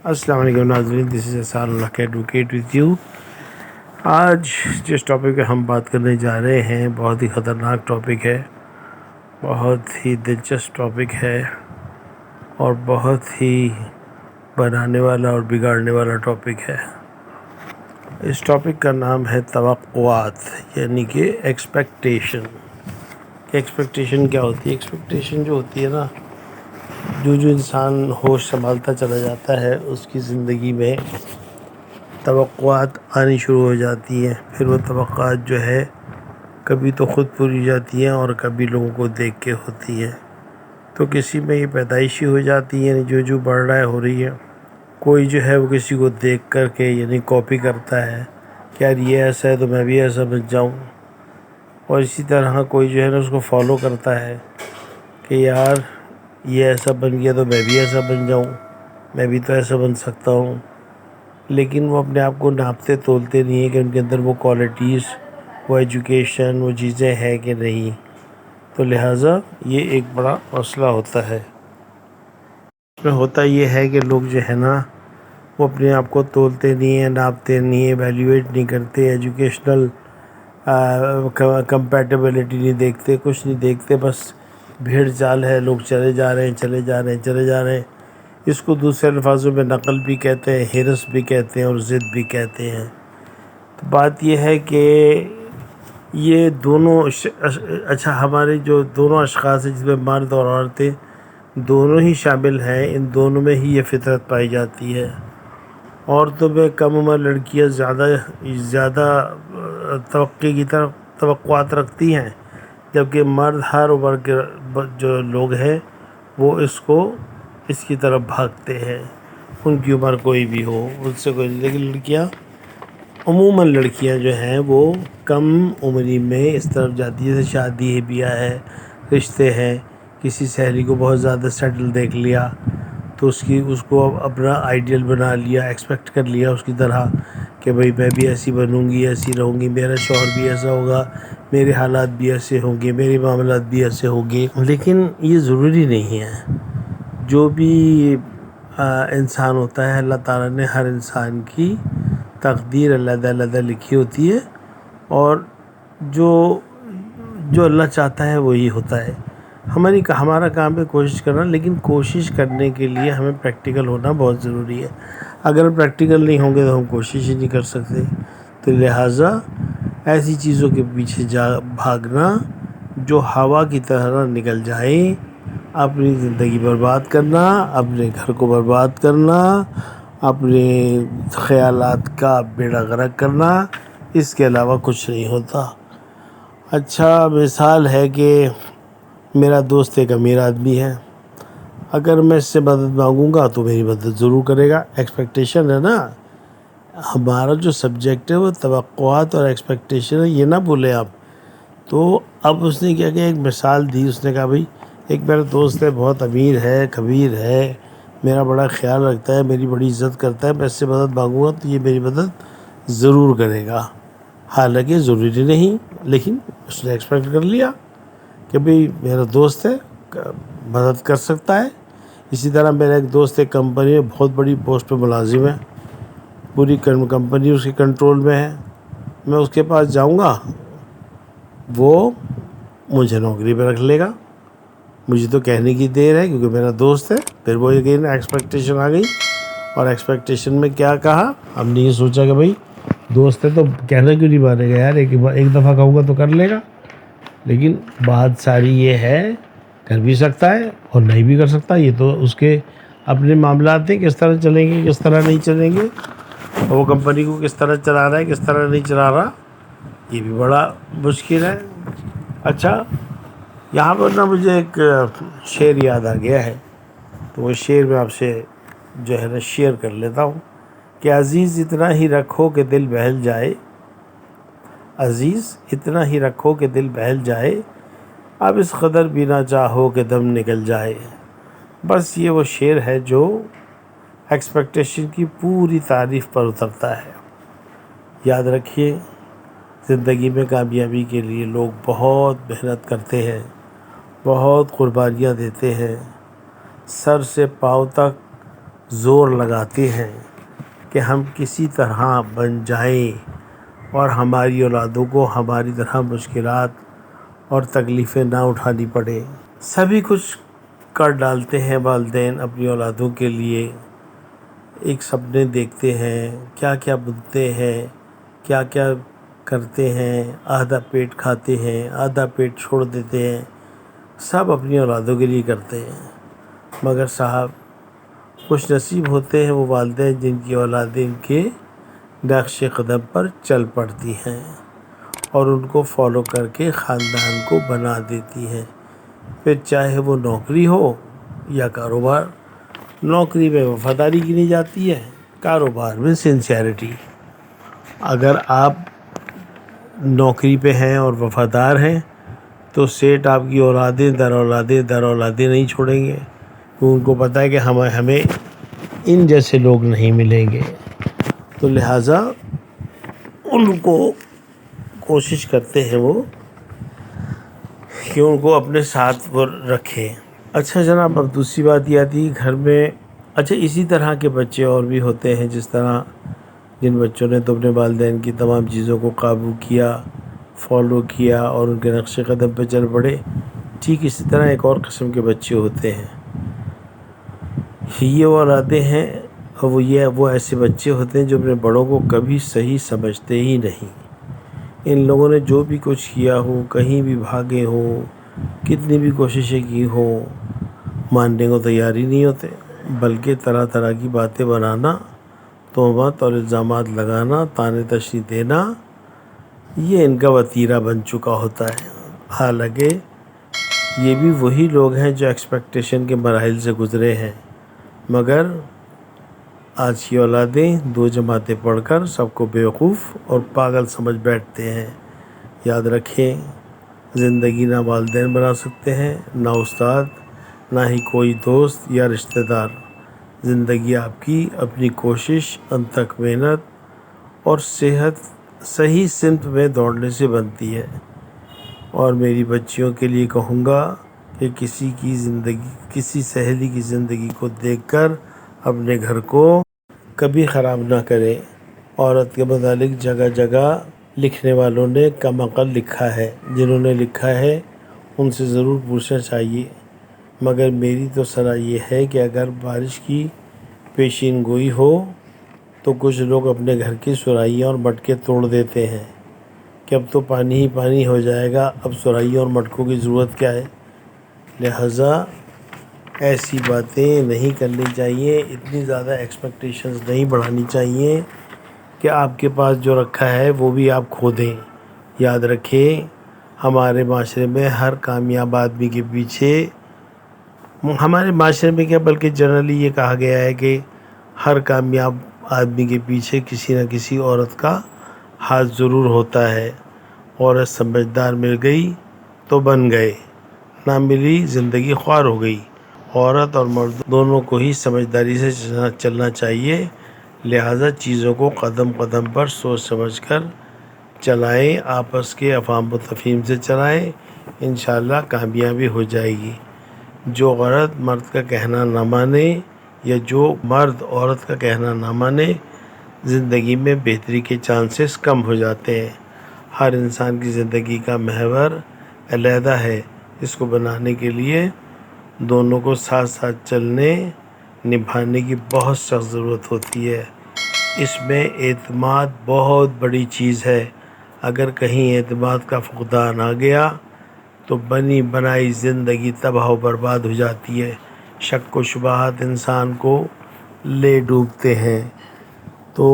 السلام علیکم ناظرین، دس از احسان اللہ کے ایڈوکیٹ وتھ یو۔ آج جس ٹاپک پہ ہم بات کرنے جا رہے ہیں بہت ہی خطرناک ٹاپک ہے، بہت ہی دلچسپ ٹاپک ہے اور بہت ہی بنانے والا اور بگاڑنے والا ٹاپک ہے۔ اس ٹاپک کا نام ہے توقعات، یعنی کہ ایکسپیکٹیشن۔ ایکسپیکٹیشن کیا ہوتی ہے؟ ایکسپیکٹیشن جو ہوتی ہے نا، جو انسان ہوش سنبھالتا چلا جاتا ہے اس کی زندگی میں توقعات آنی شروع ہو جاتی ہیں۔ پھر وہ توقعات جو ہے کبھی تو خود پوری جاتی ہیں اور کبھی لوگوں کو دیکھ کے ہوتی ہیں۔ تو کسی میں یہ پیدائشی ہو جاتی ہے، یعنی جو بڑھ رہا ہے ہو رہی ہے۔ کوئی جو ہے وہ کسی کو دیکھ کر کے یعنی کاپی کرتا ہے کہ یار یہ ایسا ہے تو میں بھی ایسا بن جاؤں، اور اسی طرح کوئی جو ہے نا اس کو فالو کرتا ہے کہ یار یہ ایسا بن گیا تو میں بھی ایسا بن جاؤں، میں بھی تو ایسا بن سکتا ہوں۔ لیکن وہ اپنے آپ کو ناپتے تولتے نہیں ہیں کہ ان کے اندر وہ کوالٹیز، وہ ایجوکیشن، وہ چیزیں ہیں کہ نہیں۔ تو لہٰذا یہ ایک بڑا مسئلہ ہوتا ہے۔ اس میں ہوتا یہ ہے کہ لوگ جو ہے نا وہ اپنے آپ کو تولتے نہیں ہیں، ناپتے نہیں ہیں، ایویلیویٹ نہیں کرتے، ایجوکیشنل کمپیٹیبلٹی نہیں دیکھتے، کچھ نہیں دیکھتے، بس بھیڑ چال ہے، لوگ چلے جا رہے ہیں۔ اس کو دوسرے الفاظوں میں نقل بھی کہتے ہیں، ہرس بھی کہتے ہیں اور ضد بھی کہتے ہیں۔ تو بات یہ ہے کہ یہ دونوں اچھا ہمارے جو دونوں اشخاص ہیں جس میں مرد اور عورتیں دونوں ہی شامل ہیں، ان دونوں میں ہی یہ فطرت پائی جاتی ہے۔ عورتوں میں کم عمر لڑکیاں زیادہ توقع کی طرف توقعات رکھتی ہیں، جبکہ مرد ہر عمر کے جو لوگ ہیں وہ اس کی طرف بھاگتے ہیں، ان کی عمر کوئی بھی ہو، ان سے کوئی نہیں۔ لیکن عموماً لڑکیاں جو ہیں وہ کم عمری میں اس طرف جاتی ہیں، جیسے شادی بیاہ ہے، رشتے ہیں، کسی سہیلی کو بہت زیادہ سیٹل دیکھ لیا تو اس کو اپنا آئیڈیل بنا لیا، ایکسپیکٹ کر لیا اس کی طرح کہ بھئی میں بھی ایسی بنوں گی، ایسی رہوں گی، میرا شوہر بھی ایسا ہوگا، میرے حالات بھی ایسے ہوں گے، میرے معاملات بھی ایسے ہوں گے۔ لیکن یہ ضروری نہیں ہے۔ جو بھی انسان ہوتا ہے، اللہ تعالیٰ نے ہر انسان کی تقدیر علیحدہ علیحدہ لکھی ہوتی ہے، اور جو اللہ چاہتا ہے وہی ہوتا ہے۔ ہمارا کام ہے کوشش کرنا، لیکن کوشش کرنے کے لیے ہمیں پریکٹیکل ہونا بہت ضروری ہے۔ اگر پریکٹیکل نہیں ہوں گے تو ہم کوشش ہی نہیں کر سکتے۔ تو لہٰذا ایسی چیزوں کے پیچھے بھاگنا جو ہوا کی طرح نکل جائیں، اپنی زندگی برباد کرنا، اپنے گھر کو برباد کرنا، اپنے خیالات کا بیڑا غرق کرنا، اس کے علاوہ کچھ نہیں ہوتا۔ اچھا مثال ہے کہ میرا دوست ایک امیر آدمی ہے، اگر میں اس سے مدد مانگوں گا تو میری مدد ضرور کرے گا۔ ایکسپیکٹیشن ہے نا، ہمارا جو سبجیکٹ ہے وہ توقعات اور ایکسپیکٹیشن ہے، یہ نہ بھولیں آپ۔ تو اب اس نے کیا کہ ایک مثال دی، اس نے کہا بھئی ایک میرا دوست ہے، بہت امیر ہے، کبیر ہے، میرا بڑا خیال رکھتا ہے، میری بڑی عزت کرتا ہے، میں اس سے مدد مانگوں گا تو یہ میری مدد ضرور کرے گا۔ حالانکہ ضروری نہیں، لیکن اس نے ایکسپیکٹ کر لیا کہ بھئی میرا دوست ہے، مدد کر سکتا ہے۔ اسی طرح میرا ایک دوست ایک کمپنی میں بہت بڑی پوسٹ پہ ملازم ہے، پوری کمپنی اس کے کنٹرول میں ہے، میں اس کے پاس جاؤں گا، وہ مجھے نوکری پہ رکھ لے گا، مجھے تو کہنے کی دیر ہے کیونکہ میرا دوست ہے۔ پھر وہ اگین ایکسپیکٹیشن آ گئی، اور ایکسپیکٹیشن میں کیا کہا ہم نے؟ یہ سوچا کہ بھئی دوست ہے تو کہنا کیوں نہیں مانے گا یار، ایک دفعہ کہوں گا تو کر لے گا۔ لیکن بات ساری یہ ہے کر بھی سکتا ہے اور نہیں بھی کر سکتا، یہ تو اس کے اپنے معاملات ہیں، کس طرح چلیں گے کس طرح نہیں چلیں گے، اور وہ کمپنی کو کس طرح چلا رہا ہے کس طرح نہیں چلا رہا، یہ بھی بڑا مشکل ہے۔ اچھا یہاں پر نا مجھے ایک شعر یاد آ گیا ہے، تو وہ شعر میں آپ سے جو ہے نا شیئر کر لیتا ہوں کہ عزیز اتنا ہی رکھو کہ دل بہل جائے، عزیز اتنا ہی رکھو کہ دل بہل جائے، اب اس قدر بھی نہ چاہو کہ دم نکل جائے۔ بس یہ وہ شعر ہے جو ایکسپیکٹیشن کی پوری تعریف پر اترتا ہے۔ یاد رکھیے، زندگی میں کامیابی کے لیے لوگ بہت محنت کرتے ہیں، بہت قربانیاں دیتے ہیں، سر سے پاؤں تک زور لگاتے ہیں کہ ہم کسی طرح بن جائیں اور ہماری اولادوں کو ہماری طرح مشکلات اور تکلیفیں نہ اٹھانی پڑیں۔ سبھی کچھ کر ڈالتے ہیں والدین اپنی اولادوں کے لیے، ایک سپنے دیکھتے ہیں، کیا کیا بنتے ہیں، کیا کیا کرتے ہیں، آدھا پیٹ کھاتے ہیں، آدھا پیٹ چھوڑ دیتے ہیں، سب اپنی اولادوں کے لیے کرتے ہیں۔ مگر صاحب خوش نصیب ہوتے ہیں وہ والدین جن کی اولادیں ان کے نقش قدم پر چل پڑتی ہیں اور ان کو فالو کر کے خاندان کو بنا دیتی ہیں، پھر چاہے وہ نوکری ہو یا کاروبار۔ نوکری میں وفاداری گنی جاتی ہے، کاروبار میں سنسیئرٹی۔ اگر آپ نوکری پہ ہیں اور وفادار ہیں تو سیٹ آپ کی اولادیں در اولادیں نہیں چھوڑیں گے، ان کو پتہ ہے کہ ہمیں ان جیسے لوگ نہیں ملیں گے، تو لہٰذا ان کو کوشش کرتے ہیں وہ کہ ان کو اپنے ساتھ وہ رکھیں۔ اچھا جناب، اب دوسری بات یہ آتی ہے گھر میں، اچھا اسی طرح کے بچے اور بھی ہوتے ہیں، جس طرح جن بچوں نے تو اپنے والدین کی تمام چیزوں کو قابو کیا، فالو کیا اور ان کے نقش قدم پہ چل پڑے، ٹھیک اسی طرح ایک اور قسم کے بچے ہوتے ہیں۔ یہ وہ اولادیں ہیں، وہ ایسے بچے ہوتے ہیں جو اپنے بڑوں کو کبھی صحیح سمجھتے ہی نہیں۔ ان لوگوں نے جو بھی کچھ کیا ہو، کہیں بھی بھاگے ہوں، کتنی بھی کوششیں کی ہوں، ماننے کو تیار ہی نہیں ہوتے، بلکہ طرح طرح کی باتیں بنانا، تہمت اور الزامات لگانا، طعنے تشریح دینا، یہ ان کا وتیرہ بن چکا ہوتا ہے۔ حالانکہ یہ بھی وہی لوگ ہیں جو ایکسپیکٹیشن کے مراحل سے گزرے ہیں، مگر آج کی اولادیں 2 جماعتیں پڑھ کر سب کو بیوقوف اور پاگل سمجھ بیٹھتے ہیں۔ یاد رکھیں، زندگی نہ والدین بنا سکتے ہیں، نہ استاد، نہ ہی کوئی دوست یا رشتہ دار۔ زندگی آپ کی اپنی کوشش، انتھک محنت اور صحیح سمت میں دوڑنے سے بنتی ہے۔ اور میری بچیوں کے لیے کہوں گا کہ کسی سہیلی کی زندگی کو دیکھ کر اپنے گھر کو کبھی خراب نہ کریں۔ عورت کے متعلق جگہ جگہ لکھنے والوں نے کم عقل لکھا ہے، جنہوں نے لکھا ہے ان سے ضرور پوچھنا چاہیے، مگر میری تو صلاح یہ ہے کہ اگر بارش کی پیشین گوئی ہو تو کچھ لوگ اپنے گھر کی سرائیاں اور مٹکے توڑ دیتے ہیں کہ اب تو پانی ہی پانی ہو جائے گا، اب سرائیوں اور مٹکوں کی ضرورت کیا ہے۔ لہٰذا ایسی باتیں نہیں کرنی چاہیے، اتنی زیادہ ایکسپیکٹیشنز نہیں بڑھانی چاہیے کہ آپ کے پاس جو رکھا ہے وہ بھی آپ کھو دیں۔ یاد رکھیں، ہمارے معاشرے میں ہر کامیاب آدمی کے پیچھے، ہمارے معاشرے میں کیا بلکہ جنرلی یہ کہا گیا ہے کہ ہر کامیاب آدمی کے پیچھے کسی نہ کسی عورت کا ہاتھ ضرور ہوتا ہے۔ عورت سمجھدار مل گئی تو بن گئے، نہ ملی زندگی خوار ہو گئی۔ عورت اور مرد دونوں کو ہی سمجھداری سے چلنا چاہیے، لہٰذا چیزوں کو قدم قدم پر سوچ سمجھ کر چلائیں، آپس کے افہام و تفہیم سے چلائیں، انشاءاللہ کامیابی ہو جائے گی۔ جو عورت مرد کا کہنا نہ مانے یا جو مرد عورت کا کہنا نہ مانے، زندگی میں بہتری کے چانسز کم ہو جاتے ہیں۔ ہر انسان کی زندگی کا محور علیحدہ ہے، اس کو بنانے کے لیے دونوں کو ساتھ ساتھ چلنے نبھانے کی بہت سخت ضرورت ہوتی ہے۔ اس میں اعتماد بہت بڑی چیز ہے، اگر کہیں اعتماد کا فقدان آ گیا تو بنی بنائی زندگی تباہ و برباد ہو جاتی ہے۔ شک و شبہات انسان کو لے ڈوبتے ہیں۔ تو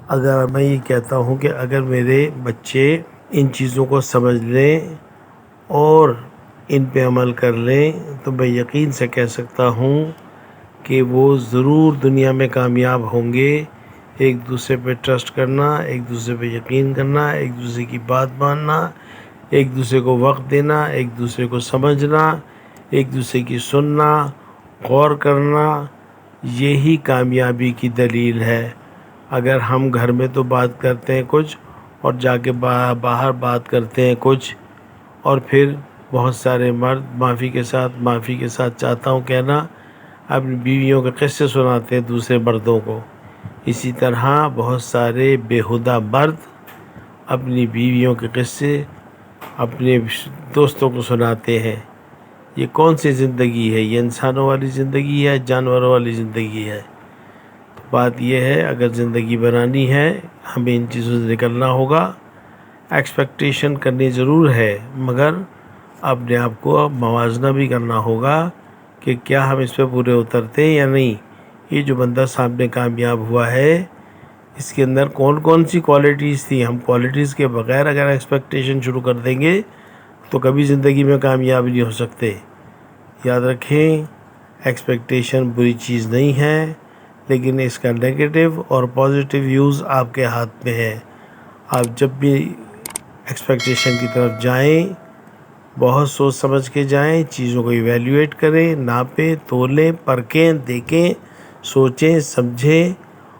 اگر میں یہ کہتا ہوں کہ اگر میرے بچے ان چیزوں کو سمجھ لیں اور ان پہ عمل کر لیں تو میں یقین سے کہہ سکتا ہوں کہ وہ ضرور دنیا میں کامیاب ہوں گے۔ ایک دوسرے پہ ٹرسٹ کرنا، ایک دوسرے پہ یقین کرنا، ایک دوسرے کی بات ماننا، ایک دوسرے کو وقت دینا، ایک دوسرے کو سمجھنا، ایک دوسرے کی سننا، غور کرنا، یہی کامیابی کی دلیل ہے۔ اگر ہم گھر میں تو بات کرتے ہیں کچھ اور جا کے باہر بات کرتے ہیں کچھ، اور پھر بہت سارے مرد معافی کے ساتھ چاہتا ہوں کہنا اپنی بیویوں کے قصے سناتے ہیں دوسرے مردوں کو، اسی طرح بہت سارے بیہودہ مرد اپنی بیویوں کے قصے اپنے دوستوں کو سناتے ہیں۔ یہ کون سی زندگی ہے؟ یہ انسانوں والی زندگی ہے، جانوروں والی زندگی ہے؟ تو بات یہ ہے، اگر زندگی بنانی ہے ہمیں ان چیزوں سے نکلنا ہوگا۔ ایکسپیکٹیشن کرنی ضرور ہے، مگر اپنے آپ کو موازنہ بھی کرنا ہوگا کہ کیا ہم اس پہ پورے اترتے ہیں یا نہیں۔ یہ جو بندہ سامنے کامیاب ہوا ہے، اس کے اندر کون کون سی کوالٹیز تھی؟ ہم کوالٹیز کے بغیر اگر ایکسپیکٹیشن شروع کر دیں گے تو کبھی زندگی میں کامیاب نہیں ہو سکتے۔ یاد رکھیں، ایکسپیکٹیشن بری چیز نہیں ہے، لیکن اس کا نیگیٹو اور پازیٹیو یوز آپ کے ہاتھ میں ہے۔ آپ جب بھی ایکسپیکٹیشن کی طرف جائیں، بہت سوچ سمجھ کے جائیں، چیزوں کو ایویلیویٹ کریں، ناپیں، تولیں، پرکھیں، دیکھیں، سوچیں، سمجھیں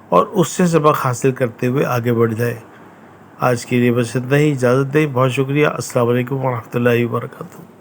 اور اس سے سبق حاصل کرتے ہوئے آگے بڑھ جائیں۔ آج کے لیے بس اتنا ہی، اجازت دیں۔ بہت شکریہ۔ السلام علیکم ورحمۃ اللہ وبرکاتہ۔